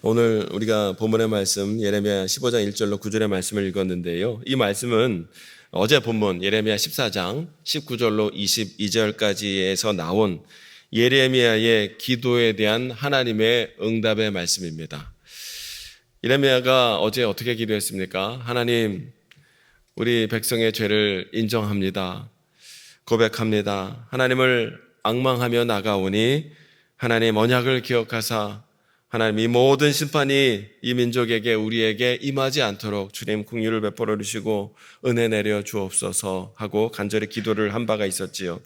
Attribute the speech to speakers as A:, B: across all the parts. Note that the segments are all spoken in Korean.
A: 오늘 우리가 본문의 말씀 예레미야 15장 1절로 9절의 말씀을 읽었는데요. 이 말씀은 어제 본문 예레미야 14장 19절로 22절까지에서 나온 예레미야의 기도에 대한 하나님의 응답의 말씀입니다. 예레미야가 어제 어떻게 기도했습니까? 하나님, 우리 백성의 죄를 인정합니다. 고백합니다. 하나님을 앙망하며 나가오니 하나님 언약을 기억하사 하나님 이 모든 심판이 이 민족에게 우리에게 임하지 않도록 주님 긍휼을 베풀어 주시고 은혜 내려 주옵소서 하고 간절히 기도를 한 바가 있었지요.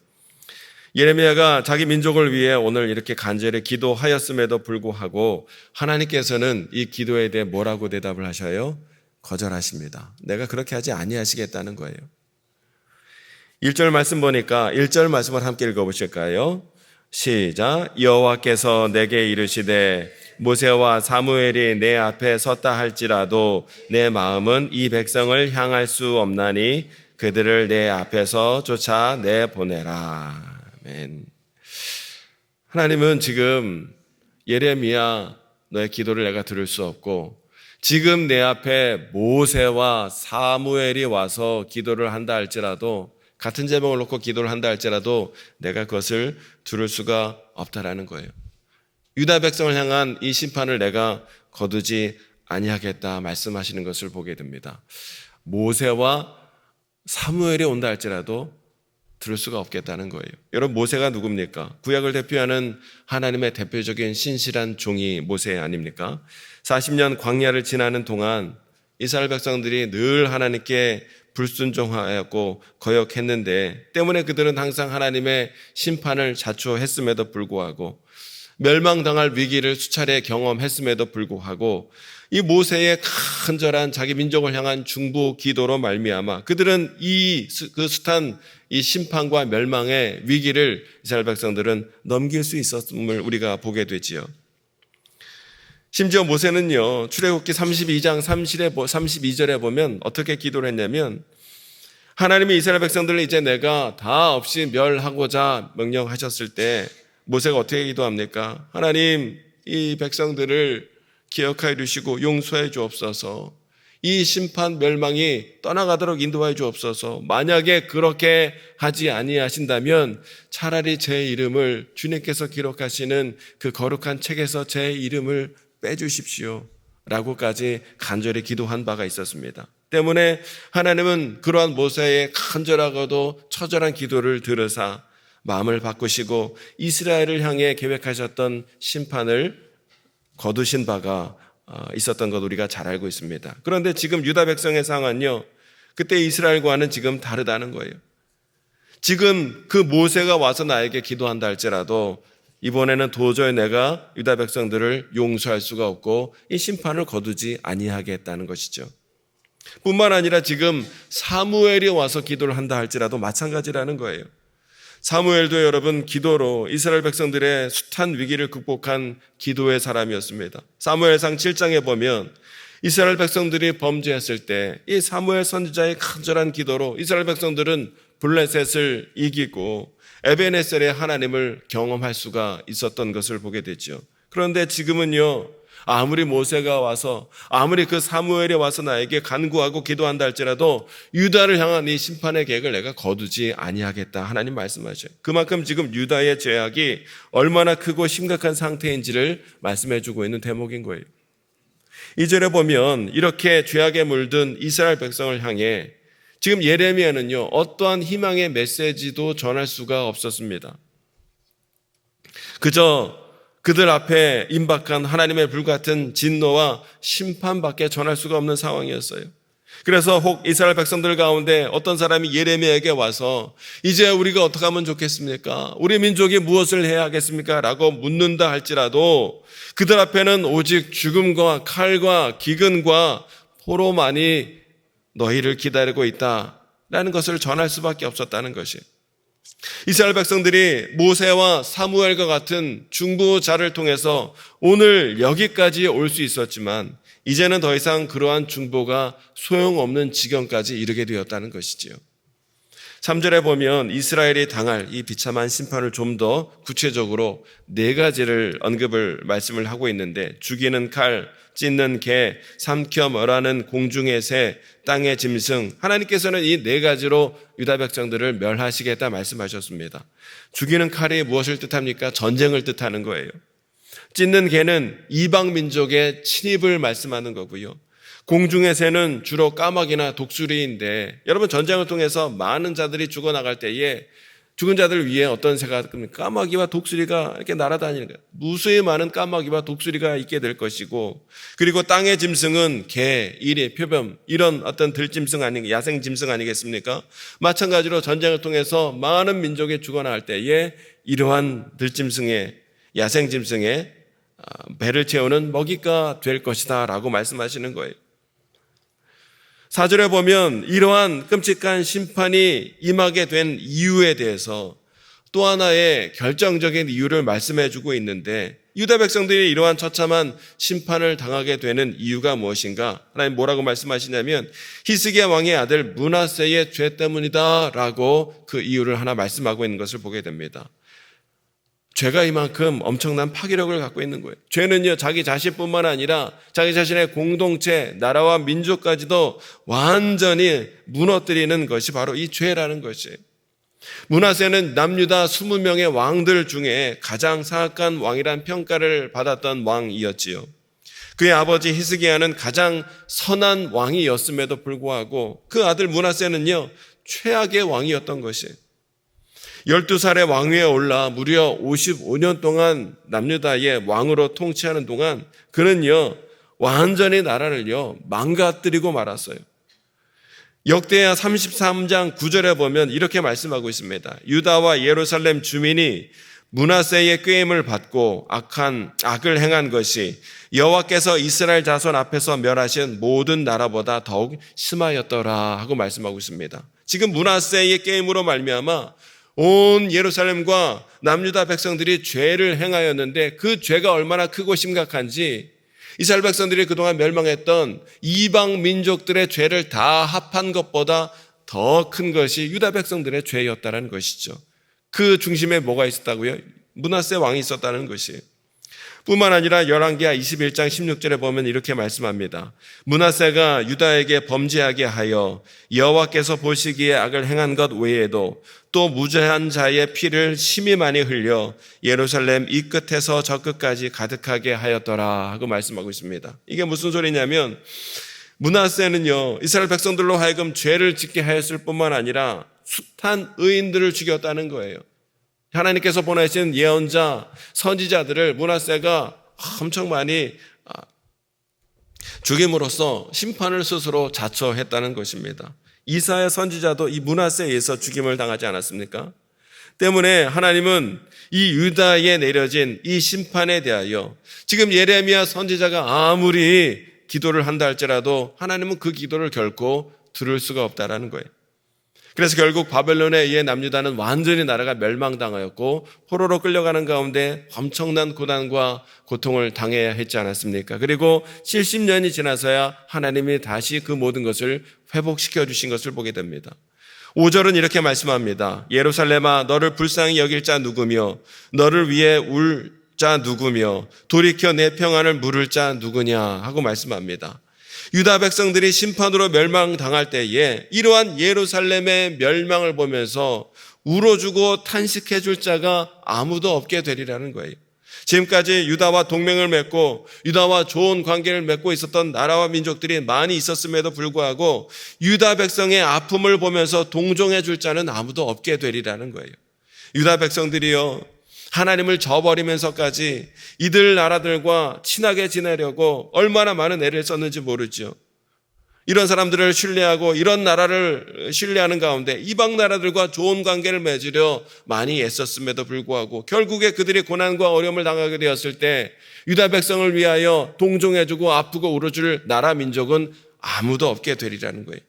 A: 예레미야가 자기 민족을 위해 오늘 이렇게 간절히 기도하였음에도 불구하고 하나님께서는 이 기도에 대해 뭐라고 대답을 하셔요? 거절하십니다. 내가 그렇게 하지 아니하시겠다는 거예요. 1절 말씀 보니까 1절 말씀을 함께 읽어보실까요? 시작. 여호와께서 내게 이르시되 모세와 사무엘이 내 앞에 섰다 할지라도 내 마음은 이 백성을 향할 수 없나니 그들을 내 앞에서 쫓아 내보내라. 아멘. 하나님은 지금 예레미야 너의 기도를 내가 들을 수 없고 지금 내 앞에 모세와 사무엘이 와서 기도를 한다 할지라도 같은 제목을 놓고 기도를 한다 할지라도 내가 그것을 들을 수가 없다라는 거예요. 유다 백성을 향한 이 심판을 내가 거두지 아니하겠다 말씀하시는 것을 보게 됩니다. 모세와 사무엘이 온다 할지라도 들을 수가 없겠다는 거예요. 여러분, 모세가 누굽니까? 구약을 대표하는 하나님의 대표적인 신실한 종이 모세 아닙니까? 40년 광야를 지나는 동안 이스라엘 백성들이 늘 하나님께 불순종하였고 거역했는데 때문에 그들은 항상 하나님의 심판을 자초했음에도 불구하고 멸망당할 위기를 수차례 경험했음에도 불구하고 이 모세의 간절한 자기 민족을 향한 중보 기도로 말미암아 그들은 그 숱한 이 심판과 멸망의 위기를 이스라엘 백성들은 넘길 수 있었음을 우리가 보게 되지요. 심지어 모세는요, 출애굽기 32장 32절에 보면 어떻게 기도를 했냐면 하나님이 이스라엘 백성들을 이제 내가 다 없이 멸하고자 명령하셨을 때 모세가 어떻게 기도합니까? 하나님, 이 백성들을 기억하여 주시고 용서해 주옵소서. 이 심판 멸망이 떠나가도록 인도하여 주옵소서. 만약에 그렇게 하지 아니하신다면 차라리 제 이름을 주님께서 기록하시는 그 거룩한 책에서 제 이름을 빼주십시오 라고까지 간절히 기도한 바가 있었습니다. 때문에 하나님은 그러한 모세의 간절하고도 처절한 기도를 들으사 마음을 바꾸시고 이스라엘을 향해 계획하셨던 심판을 거두신 바가 있었던 것 우리가 잘 알고 있습니다. 그런데 지금 유다 백성의 상황은요, 그때 이스라엘과는 지금 다르다는 거예요. 지금 그 모세가 와서 나에게 기도한다 할지라도 이번에는 도저히 내가 유다 백성들을 용서할 수가 없고 이 심판을 거두지 아니하겠다는 것이죠. 뿐만 아니라 지금 사무엘이 와서 기도를 한다 할지라도 마찬가지라는 거예요. 사무엘도 여러분 기도로 이스라엘 백성들의 숱한 위기를 극복한 기도의 사람이었습니다. 사무엘상 7장에 보면 이스라엘 백성들이 범죄했을 때 이 사무엘 선지자의 간절한 기도로 이스라엘 백성들은 블레셋을 이기고 에벤에셀의 하나님을 경험할 수가 있었던 것을 보게 되죠. 그런데 지금은요, 아무리 모세가 와서 아무리 그 사무엘이 와서 나에게 간구하고 기도한다 할지라도 유다를 향한 이 심판의 계획을 내가 거두지 아니하겠다 하나님 말씀하셔요. 그만큼 지금 유다의 죄악이 얼마나 크고 심각한 상태인지를 말씀해 주고 있는 대목인 거예요. 2절에 보면 이렇게 죄악에 물든 이스라엘 백성을 향해 지금 예레미야는요, 어떠한 희망의 메시지도 전할 수가 없었습니다. 그저 그들 앞에 임박한 하나님의 불같은 진노와 심판밖에 전할 수가 없는 상황이었어요. 그래서 혹 이스라엘 백성들 가운데 어떤 사람이 예레미야에게 와서 이제 우리가 어떻게 하면 좋겠습니까? 우리 민족이 무엇을 해야 하겠습니까? 라고 묻는다 할지라도 그들 앞에는 오직 죽음과 칼과 기근과 포로만이 너희를 기다리고 있다라는 것을 전할 수밖에 없었다는 것이에요. 이스라엘 백성들이 모세와 사무엘과 같은 중보자를 통해서 오늘 여기까지 올 수 있었지만 이제는 더 이상 그러한 중보가 소용없는 지경까지 이르게 되었다는 것이지요. 3절에 보면 이스라엘이 당할 이 비참한 심판을 좀 더 구체적으로 네 가지를 말씀을 하고 있는데, 죽이는 칼, 찢는 개, 삼켜 멸하는 공중의 새, 땅의 짐승. 하나님께서는 이 네 가지로 유다 백성들을 멸하시겠다 말씀하셨습니다. 죽이는 칼이 무엇을 뜻합니까? 전쟁을 뜻하는 거예요. 찢는 개는 이방 민족의 침입을 말씀하는 거고요. 공중의 새는 주로 까마귀나 독수리인데, 여러분 전쟁을 통해서 많은 자들이 죽어나갈 때에 죽은 자들 위에 어떤 새가 까마귀와 독수리가 이렇게 날아다니는 거예요. 무수히 많은 까마귀와 독수리가 있게 될 것이고, 그리고 땅의 짐승은 개, 이리, 표범, 이런 어떤 들짐승 야생 짐승 아니겠습니까? 마찬가지로 전쟁을 통해서 많은 민족이 죽어나갈 때에 이러한 들짐승의 야생 짐승의 배를 채우는 먹이가 될 것이다 라고 말씀하시는 거예요. 4절에 보면 이러한 끔찍한 심판이 임하게 된 이유에 대해서 또 하나의 결정적인 이유를 말씀해 주고 있는데, 유다 백성들이 이러한 처참한 심판을 당하게 되는 이유가 무엇인가? 하나님 뭐라고 말씀하시냐면 히스기야 왕의 아들 므낫세의 죄 때문이다 라고 그 이유를 하나 말씀하고 있는 것을 보게 됩니다. 죄가 이만큼 엄청난 파괴력을 갖고 있는 거예요. 죄는요, 자기 자신뿐만 아니라 자기 자신의 공동체, 나라와 민족까지도 완전히 무너뜨리는 것이 바로 이 죄라는 것이에요. 므낫세는 남유다 20명의 왕들 중에 가장 사악한 왕이란 평가를 받았던 왕이었지요. 그의 아버지 히스기야는 가장 선한 왕이었음에도 불구하고 그 아들 므낫세는요, 최악의 왕이었던 것이에요. 12살의 왕위에 올라 무려 55년 동안 남유다의 왕으로 통치하는 동안 그는요, 완전히 나라를요, 망가뜨리고 말았어요. 역대하 33장 9절에 보면 이렇게 말씀하고 있습니다. 유다와 예루살렘 주민이 므낫세의 꾀임을 받고 악을 행한 것이 여호와께서 이스라엘 자손 앞에서 멸하신 모든 나라보다 더욱 심하였더라 하고 말씀하고 있습니다. 지금 므낫세의 꾀임으로 말미암아 온 예루살렘과 남유다 백성들이 죄를 행하였는데, 그 죄가 얼마나 크고 심각한지 이스라엘 백성들이 그동안 멸망했던 이방 민족들의 죄를 다 합한 것보다 더 큰 것이 유다 백성들의 죄였다는 것이죠. 그 중심에 뭐가 있었다고요? 므낫세 왕이 있었다는 것이에요. 뿐만 아니라 열왕기하 21장 16절에 보면 이렇게 말씀합니다. 므낫세가 유다에게 범죄하게 하여 여호와께서 보시기에 악을 행한 것 외에도 또 무죄한 자의 피를 심히 많이 흘려 예루살렘 이 끝에서 저 끝까지 가득하게 하였더라 하고 말씀하고 있습니다. 이게 무슨 소리냐면, 므낫세는요, 이스라엘 백성들로 하여금 죄를 짓게 하였을 뿐만 아니라 숱한 의인들을 죽였다는 거예요. 하나님께서 보내신 예언자, 선지자들을 므낫세가 엄청 많이 죽임으로써 심판을 스스로 자처했다는 것입니다. 이사야 선지자도 이 므낫세에 의해서 죽임을 당하지 않았습니까? 때문에 하나님은 이 유다에 내려진 이 심판에 대하여 지금 예레미야 선지자가 아무리 기도를 한다 할지라도 하나님은 그 기도를 결코 들을 수가 없다라는 거예요. 그래서 결국 바벨론에 의해 남유다는 완전히 나라가 멸망당하였고 포로로 끌려가는 가운데 엄청난 고난과 고통을 당해야 했지 않았습니까? 그리고 70년이 지나서야 하나님이 다시 그 모든 것을 회복시켜 주신 것을 보게 됩니다. 5절은 이렇게 말씀합니다. 예루살렘아, 너를 불쌍히 여길 자 누구며 너를 위해 울 자 누구며 돌이켜 내 평안을 물을 자 누구냐 하고 말씀합니다. 유다 백성들이 심판으로 멸망당할 때에 이러한 예루살렘의 멸망을 보면서 울어주고 탄식해 줄 자가 아무도 없게 되리라는 거예요. 지금까지 유다와 동맹을 맺고 유다와 좋은 관계를 맺고 있었던 나라와 민족들이 많이 있었음에도 불구하고 유다 백성의 아픔을 보면서 동정해 줄 자는 아무도 없게 되리라는 거예요. 유다 백성들이요, 하나님을 저버리면서까지 이들 나라들과 친하게 지내려고 얼마나 많은 애를 썼는지 모르죠. 이런 사람들을 신뢰하고 이런 나라를 신뢰하는 가운데 이방 나라들과 좋은 관계를 맺으려 많이 애썼음에도 불구하고 결국에 그들이 고난과 어려움을 당하게 되었을 때 유다 백성을 위하여 동정해주고 아프고 울어줄 나라 민족은 아무도 없게 되리라는 거예요.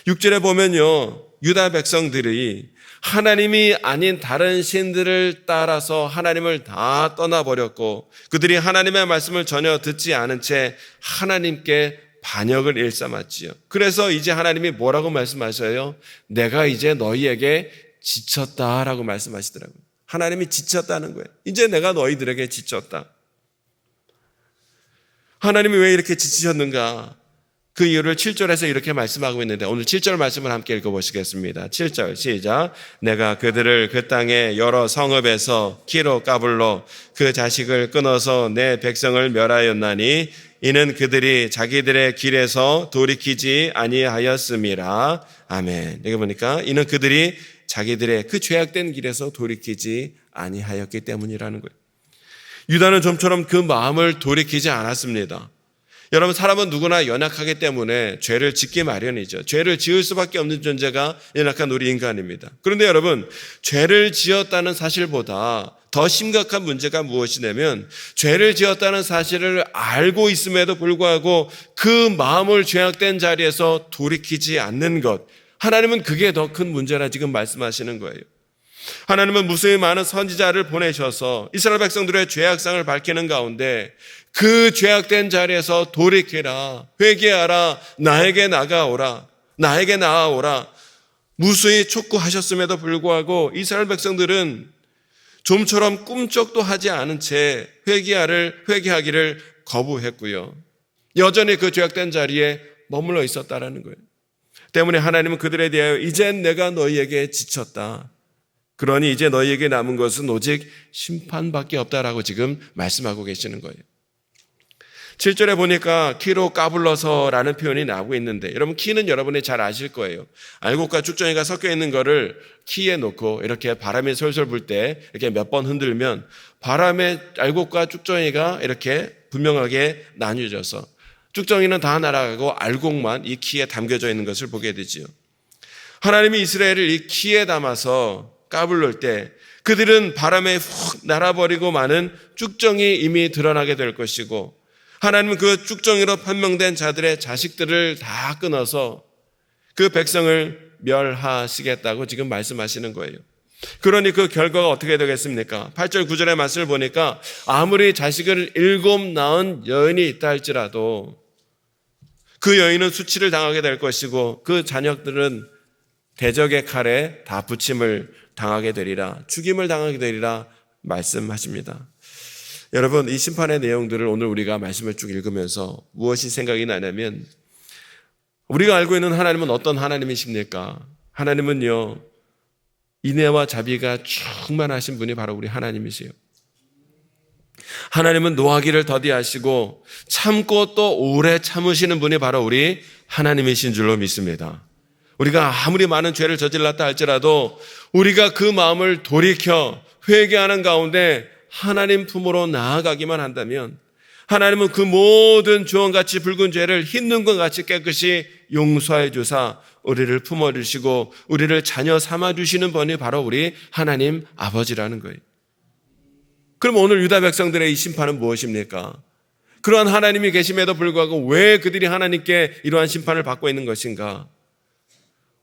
A: 6절에 보면요, 유다 백성들이 하나님이 아닌 다른 신들을 따라서 하나님을 다 떠나버렸고 그들이 하나님의 말씀을 전혀 듣지 않은 채 하나님께 반역을 일삼았지요. 그래서 이제 하나님이 뭐라고 말씀하셔요? 내가 이제 너희에게 지쳤다라고 말씀하시더라고요. 하나님이 지쳤다는 거예요. 이제 내가 너희들에게 지쳤다. 하나님이 왜 이렇게 지치셨는가? 그 이유를 7절에서 이렇게 말씀하고 있는데 오늘 7절 말씀을 함께 읽어보시겠습니다. 7절 시작. 내가 그들을 그 땅의 여러 성읍에서 키로 까불러 그 자식을 끊어서 내 백성을 멸하였나니 이는 그들이 자기들의 길에서 돌이키지 아니하였음이라. 아멘. 여기 보니까 이는 그들이 자기들의 그 죄악된 길에서 돌이키지 아니하였기 때문이라는 거예요. 유다는 좀처럼 그 마음을 돌이키지 않았습니다. 여러분, 사람은 누구나 연약하기 때문에 죄를 짓기 마련이죠. 죄를 지을 수밖에 없는 존재가 연약한 우리 인간입니다. 그런데 여러분, 죄를 지었다는 사실보다 더 심각한 문제가 무엇이냐면 죄를 지었다는 사실을 알고 있음에도 불구하고 그 마음을 죄악된 자리에서 돌이키지 않는 것. 하나님은 그게 더 큰 문제라 지금 말씀하시는 거예요. 하나님은 무수히 많은 선지자를 보내셔서 이스라엘 백성들의 죄악상을 밝히는 가운데 그 죄악된 자리에서 돌이키라, 회개하라, 나에게 나가오라, 나에게 나아오라 무수히 촉구하셨음에도 불구하고 이스라엘 백성들은 좀처럼 꿈쩍도 하지 않은 채 회개하기를 거부했고요. 여전히 그 죄악된 자리에 머물러 있었다라는 거예요. 때문에 하나님은 그들에 대하여 이젠 내가 너희에게 지쳤다. 그러니 이제 너희에게 남은 것은 오직 심판밖에 없다라고 지금 말씀하고 계시는 거예요. 7절에 보니까 키로 까불러서라는 표현이 나오고 있는데 여러분 키는 여러분이 잘 아실 거예요. 알곡과 쭉정이가 섞여 있는 거를 키에 놓고 이렇게 바람이 솔솔 불 때 이렇게 몇 번 흔들면 바람에 알곡과 쭉정이가 이렇게 분명하게 나뉘어져서 쭉정이는 다 날아가고 알곡만 이 키에 담겨져 있는 것을 보게 되지요. 하나님이 이스라엘을 이 키에 담아서 까불를 때 그들은 바람에 훅 날아버리고 마는 쭉정이 이미 드러나게 될 것이고 하나님은 그 쭉정이로 판명된 자들의 자식들을 다 끊어서 그 백성을 멸하시겠다고 지금 말씀하시는 거예요. 그러니 그 결과가 어떻게 되겠습니까? 8절 9절의 말씀을 보니까 아무리 자식을 7 낳은 여인이 있다 할지라도 그 여인은 수치를 당하게 될 것이고 그 자녀들은 대적의 칼에 다 부침을 당하게 되리라, 죽임을 당하게 되리라 말씀하십니다. 여러분, 이 심판의 내용들을 오늘 우리가 말씀을 쭉 읽으면서 무엇이 생각이 나냐면 우리가 알고 있는 하나님은 어떤 하나님이십니까? 하나님은요, 인애와 자비가 충만하신 분이 바로 우리 하나님이세요. 하나님은 노하기를 더디하시고 참고 또 오래 참으시는 분이 바로 우리 하나님이신 줄로 믿습니다. 우리가 아무리 많은 죄를 저질렀다 할지라도 우리가 그 마음을 돌이켜 회개하는 가운데 하나님 품으로 나아가기만 한다면 하나님은 그 모든 주홍같이 붉은 죄를 흰 눈과 같이 깨끗이 용서해 주사 우리를 품어주시고 우리를 자녀 삼아주시는 분이 바로 우리 하나님 아버지라는 거예요. 그럼 오늘 유다 백성들의 이 심판은 무엇입니까? 그러한 하나님이 계심에도 불구하고 왜 그들이 하나님께 이러한 심판을 받고 있는 것인가?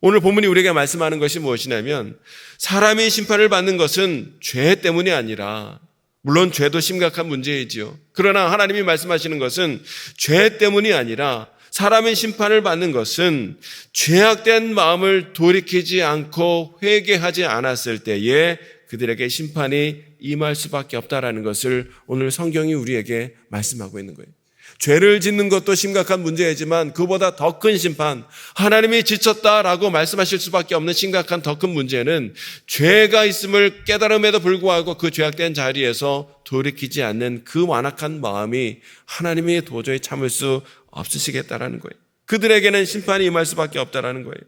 A: 오늘 본문이 우리에게 말씀하는 것이 무엇이냐면 사람이 심판을 받는 것은 죄 때문이 아니라 물론 죄도 심각한 문제이지요. 그러나 하나님이 말씀하시는 것은 죄 때문이 아니라 사람의 심판을 받는 것은 죄악된 마음을 돌이키지 않고 회개하지 않았을 때에 그들에게 심판이 임할 수밖에 없다라는 것을 오늘 성경이 우리에게 말씀하고 있는 거예요. 죄를 짓는 것도 심각한 문제이지만 그보다 더 큰 심판, 하나님이 지쳤다라고 말씀하실 수밖에 없는 심각한 더 큰 문제는 죄가 있음을 깨달음에도 불구하고 그 죄악된 자리에서 돌이키지 않는 그 완악한 마음이 하나님이 도저히 참을 수 없으시겠다라는 거예요. 그들에게는 심판이 임할 수밖에 없다라는 거예요.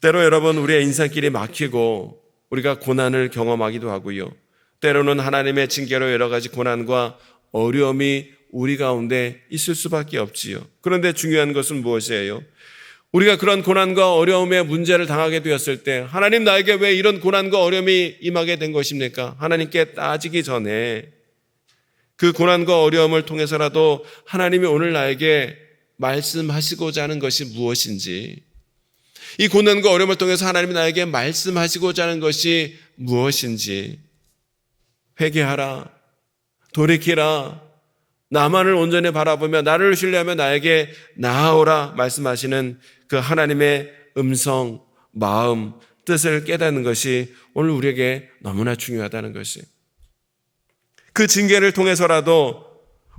A: 때로 여러분 우리의 인생길이 막히고 우리가 고난을 경험하기도 하고요. 때로는 하나님의 징계로 여러 가지 고난과 어려움이 우리 가운데 있을 수밖에 없지요. 그런데 중요한 것은 무엇이에요? 우리가 그런 고난과 어려움의 문제를 당하게 되었을 때 하나님 나에게 왜 이런 고난과 어려움이 임하게 된 것입니까? 하나님께 따지기 전에 그 고난과 어려움을 통해서라도 하나님이 오늘 나에게 말씀하시고자 하는 것이 무엇인지, 이 고난과 어려움을 통해서 하나님이 나에게 말씀하시고자 하는 것이 무엇인지, 회개하라, 돌이키라, 나만을 온전히 바라보며 나를 신뢰하며 나에게 나아오라 말씀하시는 그 하나님의 음성, 마음, 뜻을 깨닫는 것이 오늘 우리에게 너무나 중요하다는 것이, 그 징계를 통해서라도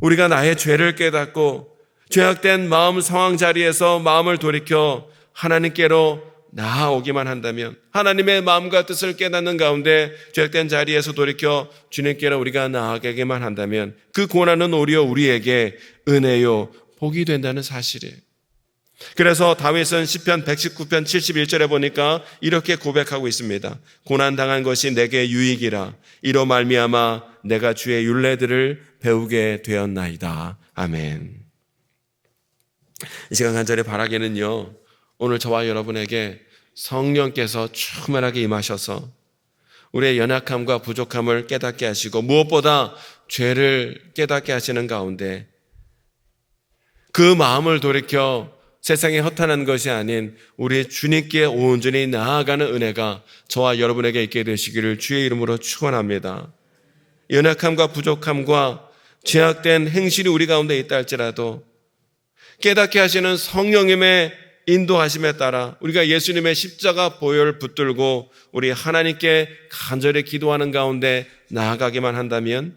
A: 우리가 나의 죄를 깨닫고 죄악된 마음 상황 자리에서 마음을 돌이켜 하나님께로 나아오기만 한다면, 하나님의 마음과 뜻을 깨닫는 가운데 죄악된 자리에서 돌이켜 주님께로 우리가 나아가기만 한다면 그 고난은 오히려 우리에게 은혜요, 복이 된다는 사실이에요. 그래서 다윗은 시편 119편 71절에 보니까 이렇게 고백하고 있습니다. 고난당한 것이 내게 유익이라. 이로 말미암아 내가 주의 율례들을 배우게 되었나이다. 아멘. 이 시간 간절히 바라기는요, 오늘 저와 여러분에게 성령께서 충만하게 임하셔서 우리의 연약함과 부족함을 깨닫게 하시고 무엇보다 죄를 깨닫게 하시는 가운데 그 마음을 돌이켜 세상에 허탄한 것이 아닌 우리 주님께 온전히 나아가는 은혜가 저와 여러분에게 있게 되시기를 주의 이름으로 축원합니다. 연약함과 부족함과 죄악된 행실이 우리 가운데 있다 할지라도 깨닫게 하시는 성령님의 인도하심에 따라 우리가 예수님의 십자가 보혈을 붙들고 우리 하나님께 간절히 기도하는 가운데 나아가기만 한다면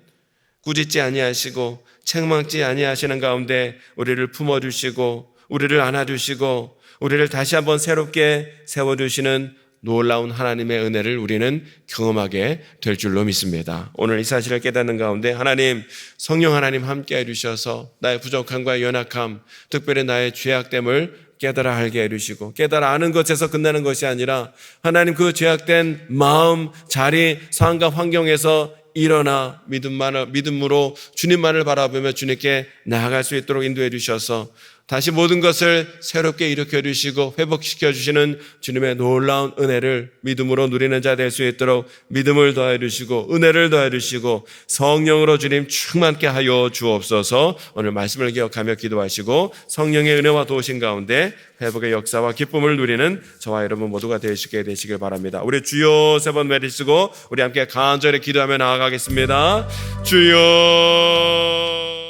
A: 꾸짖지 아니하시고 책망지 아니하시는 가운데 우리를 품어주시고 우리를 안아주시고 우리를 다시 한번 새롭게 세워주시는 놀라운 하나님의 은혜를 우리는 경험하게 될 줄로 믿습니다. 오늘 이 사실을 깨닫는 가운데 하나님, 성령 하나님 함께 해주셔서 나의 부족함과 연약함, 특별히 나의 죄악됨을 깨달아 알게 해주시고 깨달아 아는 것에서 끝나는 것이 아니라 하나님 그 죄악된 마음, 자리, 상황과 환경에서 일어나 믿음으로 주님만을 바라보며 주님께 나아갈 수 있도록 인도해 주셔서 다시 모든 것을 새롭게 일으켜 주시고 회복시켜 주시는 주님의 놀라운 은혜를 믿음으로 누리는 자 될 수 있도록 믿음을 더해 주시고 은혜를 더해 주시고 성령으로 주님 충만케 하여 주옵소서. 오늘 말씀을 기억하며 기도하시고 성령의 은혜와 도우신 가운데 회복의 역사와 기쁨을 누리는 저와 여러분 모두가 되시게 되시길 바랍니다. 우리 주여 세 번 외치시고 우리 함께 간절히 기도하며 나아가겠습니다. 주여.